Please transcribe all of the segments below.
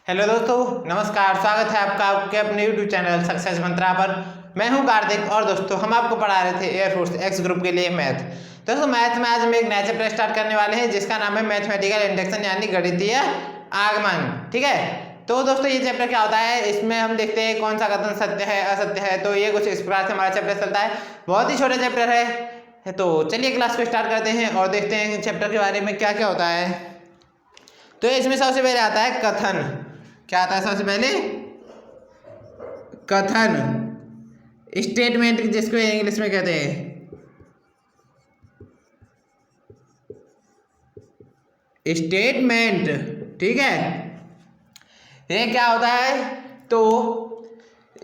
Hello दोस्तों, नमस्कार। स्वागत है आपका आपके अपने यूट्यूब चैनल सक्सेस मंत्रा पर। मैं हूं कार्तिक और दोस्तों हम आपको पढ़ा रहे थे एयरफोर्स एक्स ग्रुप के लिए मैथ। दोस्तों मैथ में आज हम एक नया चैप्टर स्टार्ट करने वाले हैं जिसका नाम है मैथमेटिकल इंडक्शन यानी गणितीय आगमन। ठीक है, तो दोस्तों ये चैप्टर क्या होता है, इसमें हम देखते हैं कौन सा कथन सत्य है असत्य है। तो ये कुछ इस प्रकार से हमारा चैप्टर चलता है, बहुत ही छोटा चैप्टर है। तो चलिए क्लास को स्टार्ट करते हैं और देखते हैं चैप्टर के बारे में क्या क्या होता है। तो इसमें सबसे पहले आता है कथन। क्या आता है सबसे पहले? कथन, स्टेटमेंट जिसको इंग्लिश में कहते हैं स्टेटमेंट। ठीक है, ये क्या होता है? तो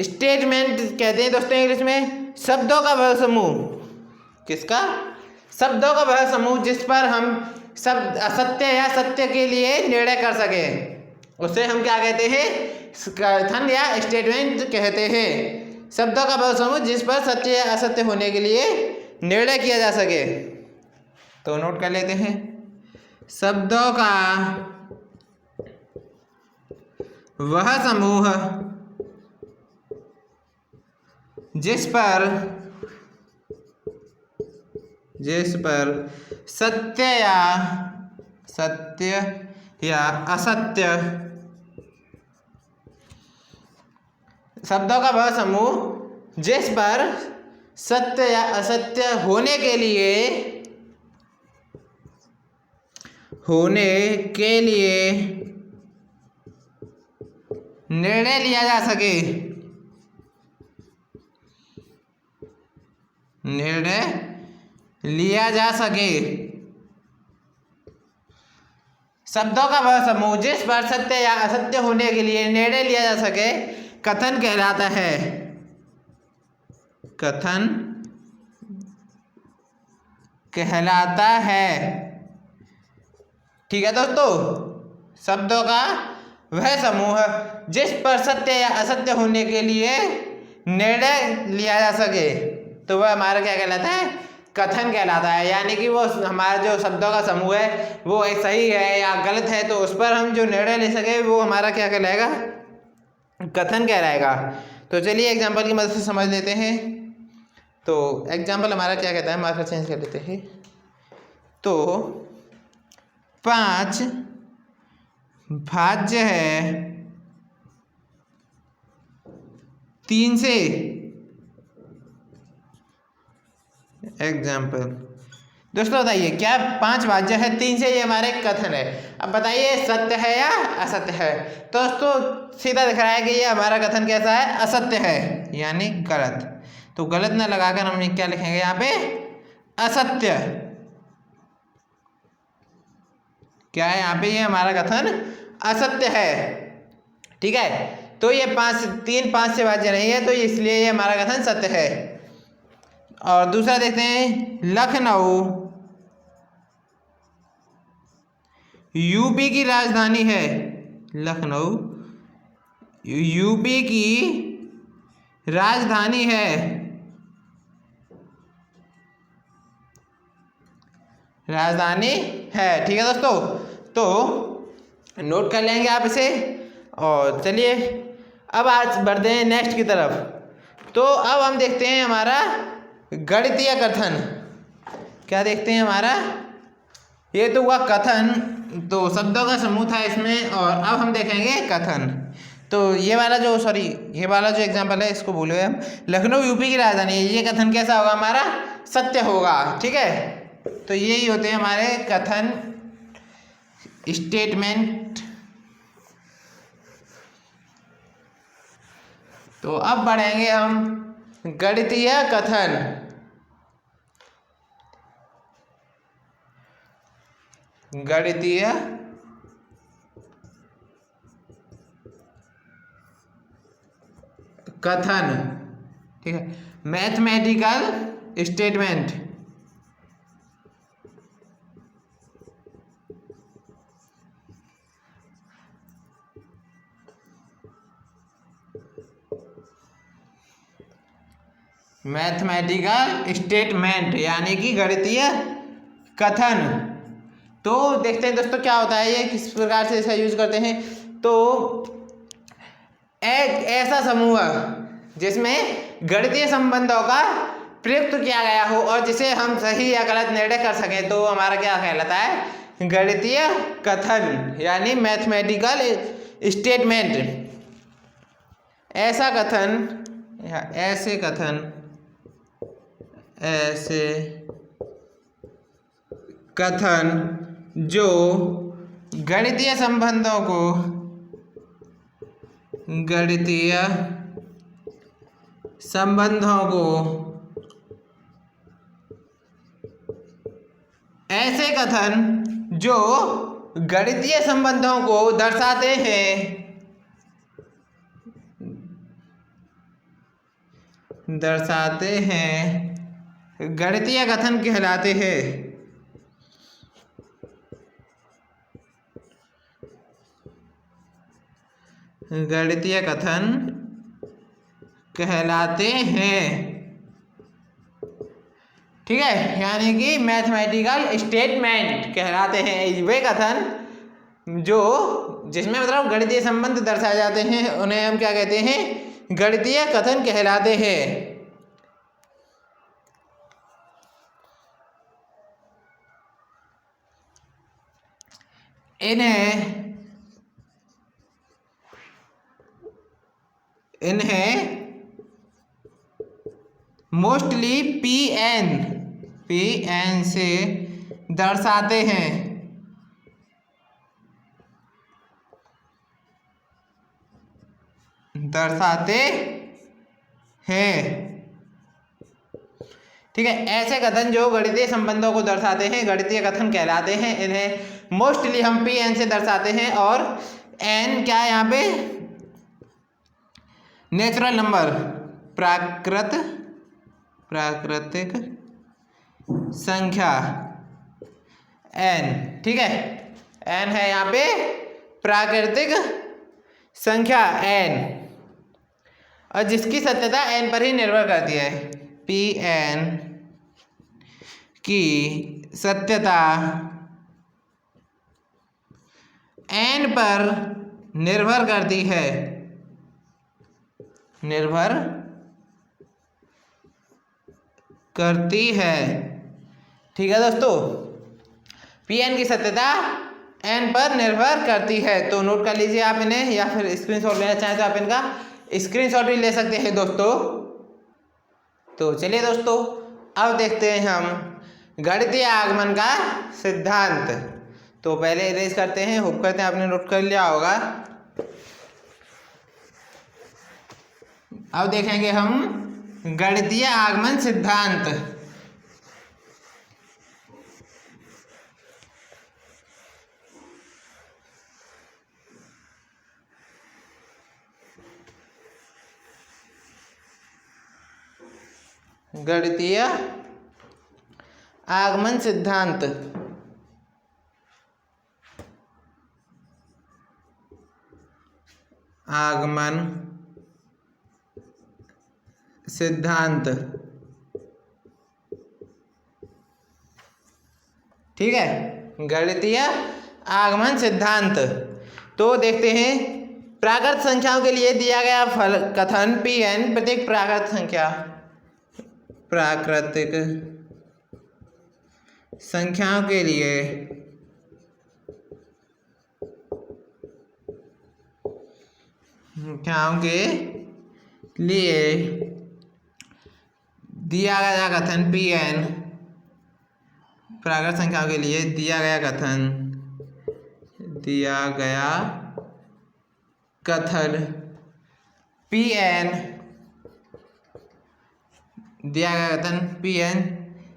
स्टेटमेंट कहते हैं दोस्तों इंग्लिश में शब्दों का वह समूह। किसका? शब्दों का वह समूह जिस पर हम शब्द असत्य या सत्य के लिए निर्णय कर सके, उसे हम क्या कहते हैं? कथन या स्टेटमेंट कहते हैं। शब्दों का वह समूह जिस पर सत्य या असत्य होने के लिए निर्णय किया जा सके। तो नोट कर लेते हैं, शब्दों का वह समूह जिस पर सत्य या असत्य, शब्दों का वह समूह जिस पर सत्य या असत्य होने के लिए निर्णय लिया जा सके। शब्दों का वह समूह जिस पर सत्य या असत्य होने के लिए निर्णय लिया जा सके कथन कहलाता है। कथन कहलाता है। ठीक है दोस्तों, शब्दों का वह समूह जिस पर सत्य या असत्य होने के लिए निर्णय लिया जा सके, तो वह हमारा क्या कहलाता है? कथन कहलाता है। यानी कि वो हमारा जो शब्दों का समूह है वो सही है या गलत है, तो उस पर हम जो निर्णय ले सके वो हमारा क्या कहलाएगा? कथन कहलाएगा। तो चलिए एग्जाम्पल की मदद से समझ लेते हैं। तो एग्जाम्पल हमारा क्या कहता है, मार्कर चेंज कर लेते हैं। तो 5 भाज्य है 3 से। एग्जाम्पल दोस्तों बताइए, क्या 5 भाज्य है 3 से? ये हमारे कथन है। अब बताइए सत्य है या असत्य है? तो दोस्तों सीधा दिख रहा है कि ये हमारा कथन कैसा है? असत्य है, यानी गलत। तो गलत ना लगाकर हम क्या लिखेंगे यहाँ पे? असत्य। क्या है यहाँ पे? ये हमारा कथन असत्य है। ठीक है, तो ये 5 से भाज्य नहीं है, तो इसलिए ये हमारा कथन सत्य है। और दूसरा देखते हैं, लखनऊ यूपी की राजधानी है। लखनऊ यूपी की राजधानी है। ठीक है दोस्तों, तो नोट कर लेंगे आप इसे। और चलिए अब आज बढ़ते हैं नेक्स्ट की तरफ। तो अब हम देखते हैं हमारा गणितीय कथन। क्या देखते हैं हमारा? ये तो हुआ कथन, तो शब्दों का समूह था इसमें, और अब हम देखेंगे कथन। तो ये वाला जो एग्जाम्पल है इसको बोले हम लखनऊ यूपी की राजधानी है। ये कथन कैसा होगा? हमारा सत्य होगा। ठीक है, तो यही होते हैं हमारे कथन, स्टेटमेंट। तो अब बढ़ेंगे हम गणितीय कथन। गणितीय कथन। ठीक है, मैथमेटिकल स्टेटमेंट। मैथमेटिकल स्टेटमेंट यानी कि गणितीय कथन। तो देखते हैं दोस्तों क्या होता है, ये किस प्रकार से इसका यूज करते हैं। तो एक ऐसा समूह जिसमें गणितीय संबंधों का प्रयुक्त किया गया हो और जिसे हम सही या गलत निर्णय कर सकें तो हमारा क्या कहलाता है, गणितीय कथन यानी मैथमेटिकल स्टेटमेंट। ऐसा कथन या ऐसे कथन जो गणितीय संबंधों को ऐसे कथन जो गणितीय संबंधों को दर्शाते हैं गणितीय कथन कहलाते हैं। गणितीय कथन कहलाते हैं, ठीक है, यानी कि मैथमेटिकल स्टेटमेंट कहलाते हैं वे कथन जो जिसमें मतलब गणितीय संबंध दर्शाए जाते हैं, उन्हें हम क्या कहते हैं, गणितीय कथन कहलाते हैं। इन्हें मोस्टली पीएन से दर्शाते हैं। ठीक है, ऐसे कथन जो गणितीय संबंधों को दर्शाते हैं गणितीय कथन कहलाते हैं। इन्हें मोस्टली हम पीएन से दर्शाते हैं और एन क्या है यहाँ पे, नेचुरल नंबर, प्राकृतिक संख्या एन, ठीक है, एन है यहाँ पे प्राकृतिक संख्या एन और जिसकी सत्यता एन पर ही निर्भर करती है। पीएन की सत्यता एन पर निर्भर करती है, ठीक है दोस्तों, पीएन की सत्यता एन पर निर्भर करती है। तो नोट कर लीजिए आप इन्हें, या फिर स्क्रीनशॉट लेना चाहें तो आप इनका स्क्रीनशॉट भी ले सकते हैं दोस्तों। तो चलिए दोस्तों, अब देखते हैं हम गणितीय आगमन का सिद्धांत। तो पहले इरेज करते हैं, होप करते हैं आपने नोट कर लिया होगा। अब देखेंगे हम गणितीय आगमन सिद्धांत। गणितीय आगमन सिद्धांत। आगमन सिद्धांत, ठीक है, गणितीय आगमन सिद्धांत। तो देखते हैं, प्राकृत संख्याओं के लिए दिया गया फल कथन पीएन प्रत्येक प्राकृतिक संख्याओं के लिए दिया गया कथन पीएन, प्राकृत संख्याओं के लिए दिया गया कथन पीएन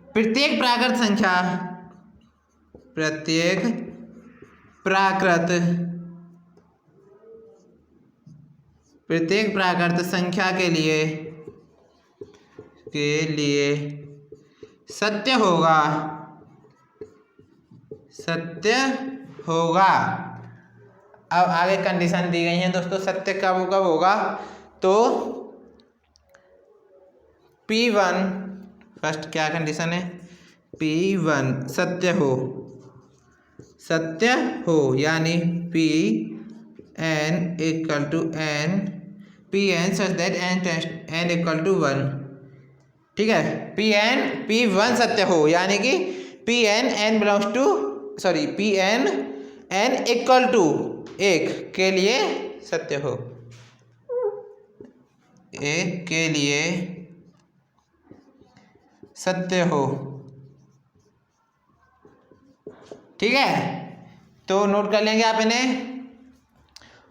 प्रत्येक प्राकृत संख्या के लिए सत्य होगा। अब आगे कंडीशन दी गई है दोस्तों, सत्य कब होगा, तो P1 फर्स्ट क्या कंडीशन है, P1 सत्य हो यानी P n equal to n P N such that n equal to 1। ठीक है, P1 सत्य हो, यानी कि P n belongs to P n equal to 1 के लिए सत्य हो, 1 के लिए सत्य हो। ठीक है, तो नोट कर लेंगे आप इन्हें।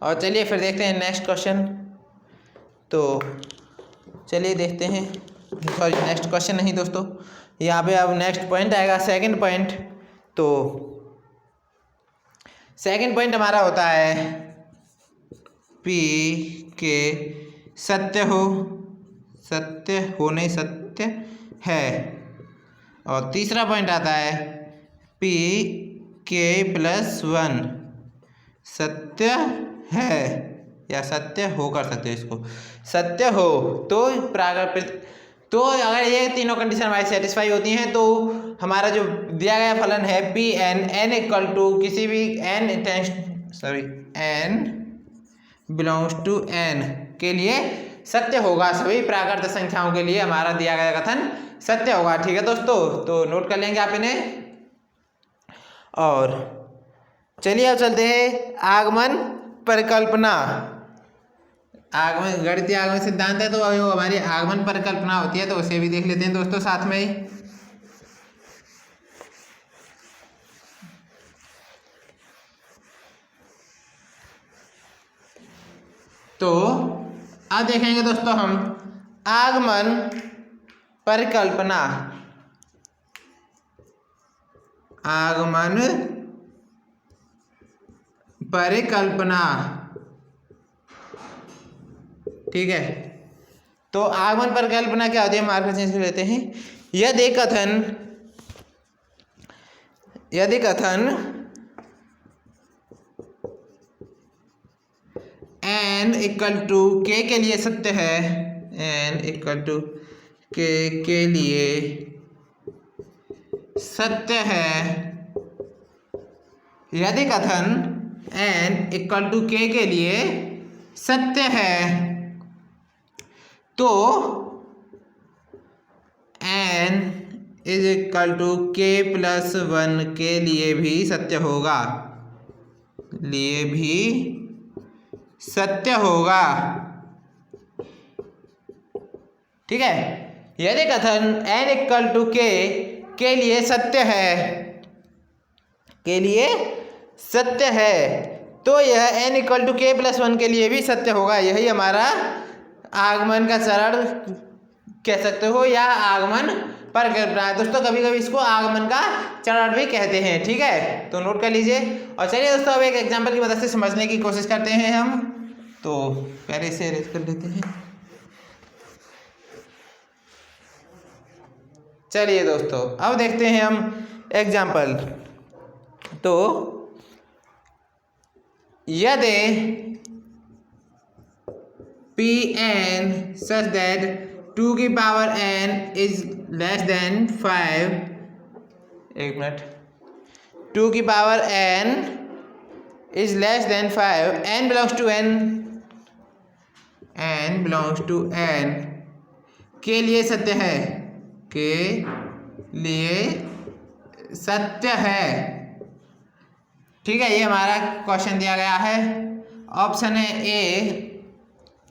और चलिए फिर देखते हैं नेक्स्ट क्वेश्चन। तो चलिए देखते हैं, नेक्स्ट क्वेश्चन नहीं दोस्तों, यहाँ पे अब नेक्स्ट पॉइंट आएगा, सेकंड पॉइंट। तो सेकंड पॉइंट हमारा होता है P के सत्य हो नहीं सत्य है। और तीसरा पॉइंट आता है P के +1 सत्य है या सत्य हो, कर सकते हो इसको, सत्य हो तो तो अगर ये तीनों कंडीशन हमारी सेटिस्फाई होती हैं तो हमारा जो दिया गया फलन है n इक्वल टू किसी भी n बिलोंग्स टू n के लिए सत्य होगा। सभी प्राकृत संख्याओं के लिए हमारा दिया गया कथन सत्य होगा। ठीक है दोस्तों, तो नोट कर लेंगे आप इन्हें। और चलिए अब चलते हैं आगमन परिकल्पना। आगमन गणितीय आगमन सिद्धांत है, तो वो हमारी आगमन परिकल्पना होती है, तो उसे भी देख लेते हैं दोस्तों साथ में ही। तो अब देखेंगे दोस्तों हम आगमन परिकल्पना। आगमन परिकल्पना, ठीक है। तो आगमन परिकल्पना क्या होती है, मार्कर चेंज कर लेते हैं। यदि कथन n इक्वल टू k के लिए सत्य है, n इक्वल टू k के लिए सत्य है, यदि कथन n इक्वल टू k के लिए सत्य है तो n is equal to k+1 के लिए भी सत्य होगा, ठीक है। यदि कथन n इक्वल टू k के लिए सत्य है तो यह n इक्वल टू k+1 के लिए भी सत्य होगा। यही हमारा आगमन का चरण कह सकते हो या आगमन परिकल्पना है दोस्तों। कभी कभी इसको आगमन का चरण भी कहते हैं, ठीक है, तो नोट कर लीजिए। और चलिए दोस्तों अब एक एग्जांपल की मदद से समझने की कोशिश करते हैं हम। तो पहले से अरेंज कर लेते हैं। चलिए दोस्तों अब देखते हैं हम एग्जांपल। तो यदि Pn such that 2 की power n is less than 5, एक मिनट, 2 की power n is less than 5, n belongs to n के लिए सत्य है, ठीक है। ये हमारा क्वेश्चन दिया गया है। ऑप्शन है ए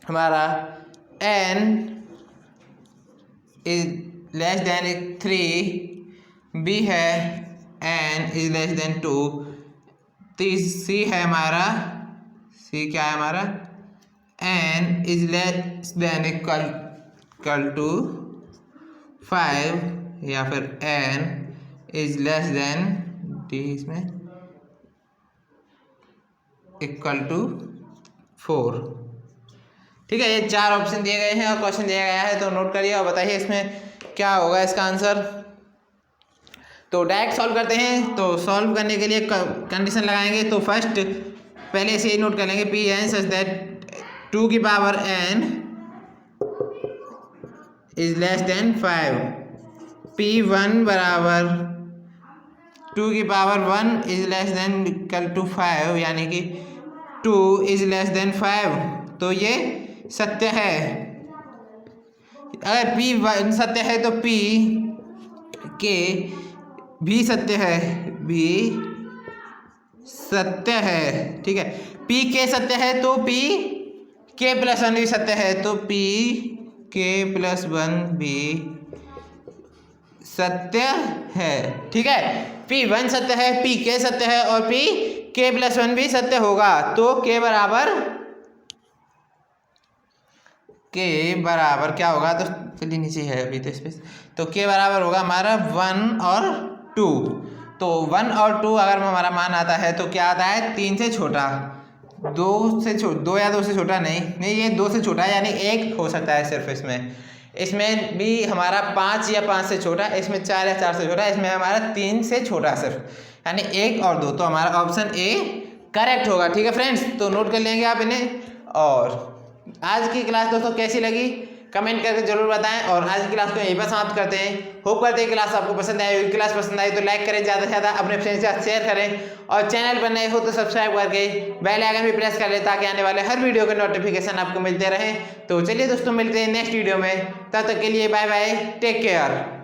हमारा n is less than 3, B है n is less than 2, C है हमारा, सी क्या है हमारा, n is less than equal to 5 या फिर n is less than D इसमें इक्वल टू 4, ठीक है। ये 4 ऑप्शन दिए गए हैं और क्वेश्चन दिया गया है, तो नोट करिए और बताइए इसमें क्या होगा इसका आंसर। तो डायरेक्ट सॉल्व करते हैं। तो सॉल्व करने के लिए कंडीशन लगाएंगे। तो फर्स्ट पहले से ही नोट कर लेंगे Pn सच दैट 2 की power n is less than 5, P1 बराबर 2 की power 1 is less than equal to 5, यानी कि 2 इज लेस देन 5, तो ये सत्य है। अगर P1 सत्य है तो P के भी सत्य है, भी सत्य है, ठीक है। P के सत्य है तो P के प्लस 1 भी सत्य है, तो P के प्लस 1 भी सत्य है, ठीक है। P1 सत्य है, P के सत्य है और P के प्लस 1 भी सत्य होगा, तो के बराबर क्या होगा, तो चलिए नीचे है अभी तो स्पेस, तो के बराबर होगा हमारा 1 और 2। तो 1 और 2 अगर हमारा मान आता है तो क्या आता है, 3 से छोटा, 2 या 2 से छोटा नहीं, ये 2 से छोटा है, यानी 1 हो सकता है सिर्फ इसमें भी हमारा 5 या 5 से छोटा, इसमें 4 या 4 से छोटा, इसमें हमारा 3 से छोटा सिर्फ, यानी 1 और 2, तो हमारा ऑप्शन ए करेक्ट होगा, ठीक है फ्रेंड्स। तो नोट कर लेंगे आप इन्हें। और आज की क्लास दोस्तों कैसी लगी कमेंट करके जरूर बताएं, और आज की क्लास को यहीं पर समाप्त करते हैं। होप करते हैं क्लास आपको पसंद आई होगी। क्लास पसंद आई तो लाइक करें, ज़्यादा से ज़्यादा अपने फ्रेंड्स के साथ शेयर करें, और चैनल पर नए हो तो सब्सक्राइब करके बेल आइकन भी प्रेस कर लें, ताकि आने वाले हर वीडियो के नोटिफिकेशन आपको मिलते रहें। तो चलिए दोस्तों, मिलते हैं नेक्स्ट वीडियो में, तब तक के लिए बाय बाय, टेक केयर।